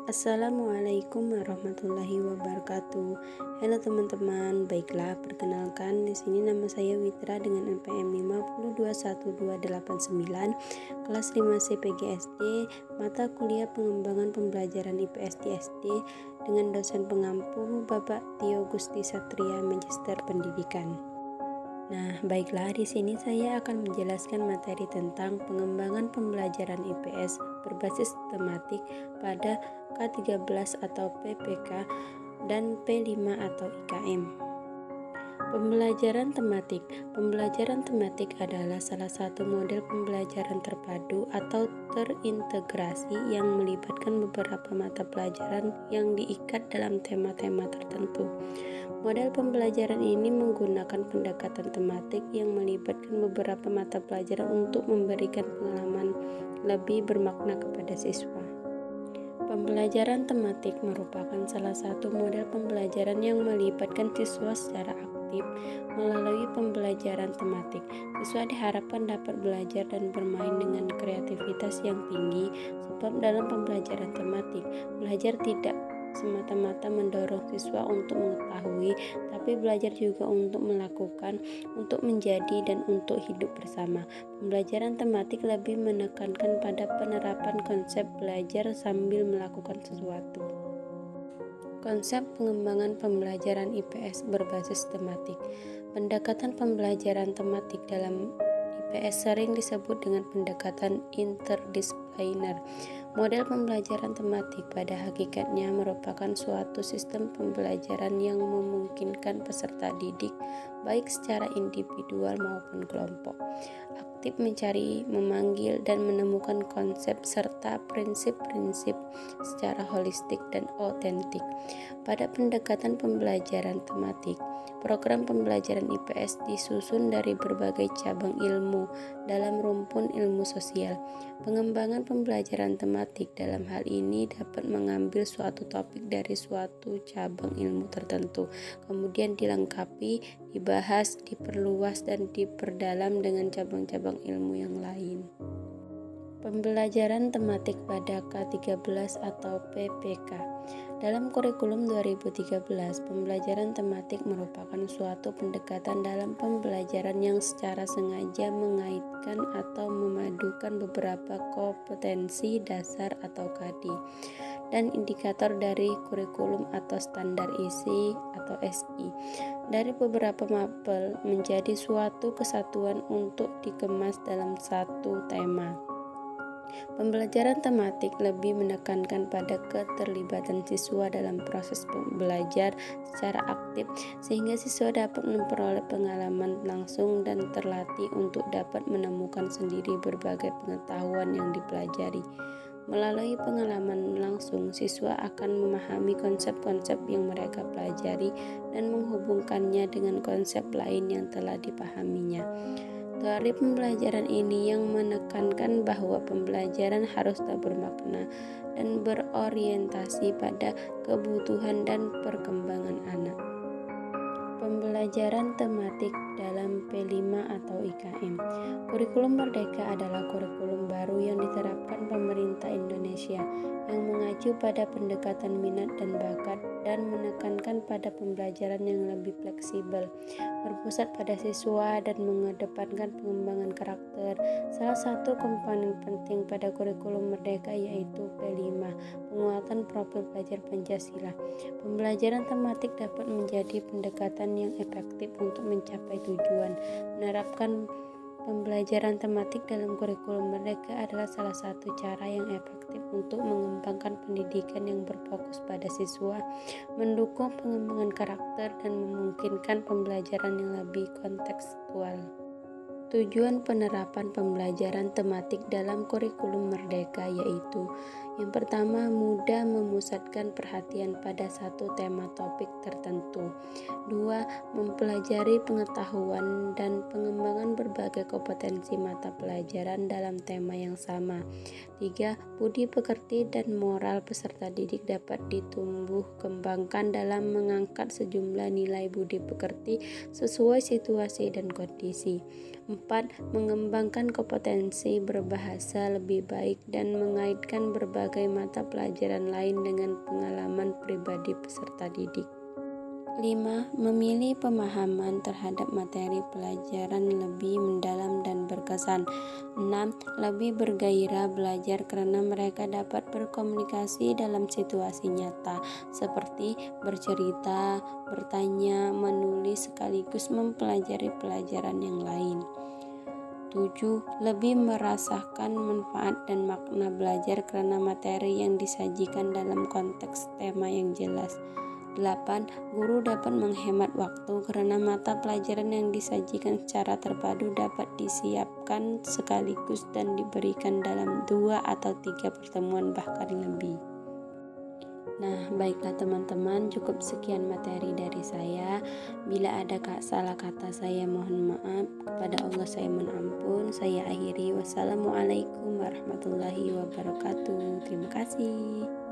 Assalamualaikum warahmatullahi wabarakatuh. Halo teman-teman, baiklah perkenalkan di sini nama saya Witra dengan NPM 5021289 kelas 5 CPGSD mata kuliah pengembangan pembelajaran IPS di SD dengan dosen pengampu Bapak Tio Gusti Satria Magister Pendidikan. Nah, baiklah di sini saya akan menjelaskan materi tentang pengembangan pembelajaran IPS berbasis tematik pada K13 atau PPK dan P5 atau IKM. Pembelajaran tematik. Pembelajaran tematik adalah salah satu model pembelajaran terpadu atau terintegrasi yang melibatkan beberapa mata pelajaran yang diikat dalam tema-tema tertentu. Model pembelajaran ini menggunakan pendekatan tematik yang melibatkan beberapa mata pelajaran untuk memberikan pengalaman lebih bermakna kepada siswa. Pembelajaran tematik merupakan salah satu model pembelajaran yang melibatkan siswa secara aktif melalui pembelajaran tematik. Siswa diharapkan dapat belajar dan bermain dengan kreativitas yang tinggi, sebab dalam pembelajaran tematik, belajar tidak semata-mata mendorong siswa untuk mengetahui, tapi belajar juga untuk melakukan, untuk menjadi, dan untuk hidup bersama. Pembelajaran tematik lebih menekankan pada penerapan konsep belajar sambil melakukan sesuatu. Konsep pengembangan pembelajaran IPS berbasis tematik. Pendekatan pembelajaran tematik dalam IPS sering disebut dengan pendekatan interdisipliner. Model pembelajaran tematik pada hakikatnya merupakan suatu sistem pembelajaran yang memungkinkan peserta didik, baik secara individual maupun kelompok, aktif mencari, memanggil, dan menemukan konsep serta prinsip-prinsip secara holistik dan otentik. Pada pendekatan pembelajaran tematik, program pembelajaran IPS disusun dari berbagai cabang ilmu dalam rumpun ilmu sosial. Pengembangan pembelajaran tematik dalam hal ini dapat mengambil suatu topik dari suatu cabang ilmu tertentu, kemudian dilengkapi, dibahas, diperluas, dan diperdalam dengan cabang-cabang ilmu yang lain. Pembelajaran tematik pada K13 atau PPK. Dalam kurikulum 2013, pembelajaran tematik merupakan suatu pendekatan dalam pembelajaran yang secara sengaja mengaitkan atau memadukan beberapa kompetensi dasar atau KD dan indikator dari kurikulum atau standar isi atau SI dari beberapa mapel menjadi suatu kesatuan untuk dikemas dalam satu tema. Pembelajaran tematik lebih menekankan pada keterlibatan siswa dalam proses belajar secara aktif, sehingga siswa dapat memperoleh pengalaman langsung dan terlatih untuk dapat menemukan sendiri berbagai pengetahuan yang dipelajari. Melalui pengalaman langsung, siswa akan memahami konsep-konsep yang mereka pelajari dan menghubungkannya dengan konsep lain yang telah dipahaminya. Teori pembelajaran ini yang menekankan bahwa pembelajaran haruslah bermakna dan berorientasi pada kebutuhan dan perkembangan anak. Pembelajaran tematik dalam P5 atau IKM. Kurikulum Merdeka adalah kurikulum baru yang diterapkan pemerintah Indonesia yang mengacu pada pendekatan minat dan bakat dan menekankan pada pembelajaran yang lebih fleksibel, berpusat pada siswa dan mengedepankan pengembangan karakter. Salah satu komponen penting pada kurikulum Merdeka yaitu P5, penguatan profil pelajar Pancasila. Pembelajaran tematik dapat menjadi pendekatan yang efektif untuk mencapai tujuan. Menerapkan pembelajaran tematik dalam kurikulum Merdeka adalah salah satu cara yang efektif untuk mengembangkan pendidikan yang berfokus pada siswa, mendukung pengembangan karakter, dan memungkinkan pembelajaran yang lebih kontekstual. Tujuan penerapan pembelajaran tematik dalam kurikulum Merdeka yaitu: yang pertama, mudah memusatkan perhatian pada satu tema topik tertentu. 2. Mempelajari pengetahuan dan pengembangan berbagai kompetensi mata pelajaran dalam tema yang sama. 3. Budi pekerti dan moral peserta didik dapat ditumbuh kembangkan dalam mengangkat sejumlah nilai budi pekerti sesuai situasi dan kondisi. 4. Keempat, mengembangkan kompetensi berbahasa lebih baik dan mengaitkan berbagai mata pelajaran lain dengan pengalaman pribadi peserta didik. 5. Memilih pemahaman terhadap materi pelajaran lebih mendalam dan berkesan. 6. Lebih bergairah belajar karena mereka dapat berkomunikasi dalam situasi nyata, seperti bercerita, bertanya, menulis, sekaligus mempelajari pelajaran yang lain. 7. Lebih merasakan manfaat dan makna belajar karena materi yang disajikan dalam konteks tema yang jelas. 8. Guru dapat menghemat waktu karena mata pelajaran yang disajikan secara terpadu dapat disiapkan sekaligus dan diberikan dalam 2 atau 3 pertemuan bahkan lebih. Nah, baiklah teman-teman, cukup sekian materi dari saya. Bila ada salah kata saya mohon maaf, kepada Allah saya mohon ampun. Saya akhiri, wassalamualaikum warahmatullahi wabarakatuh. Terima kasih.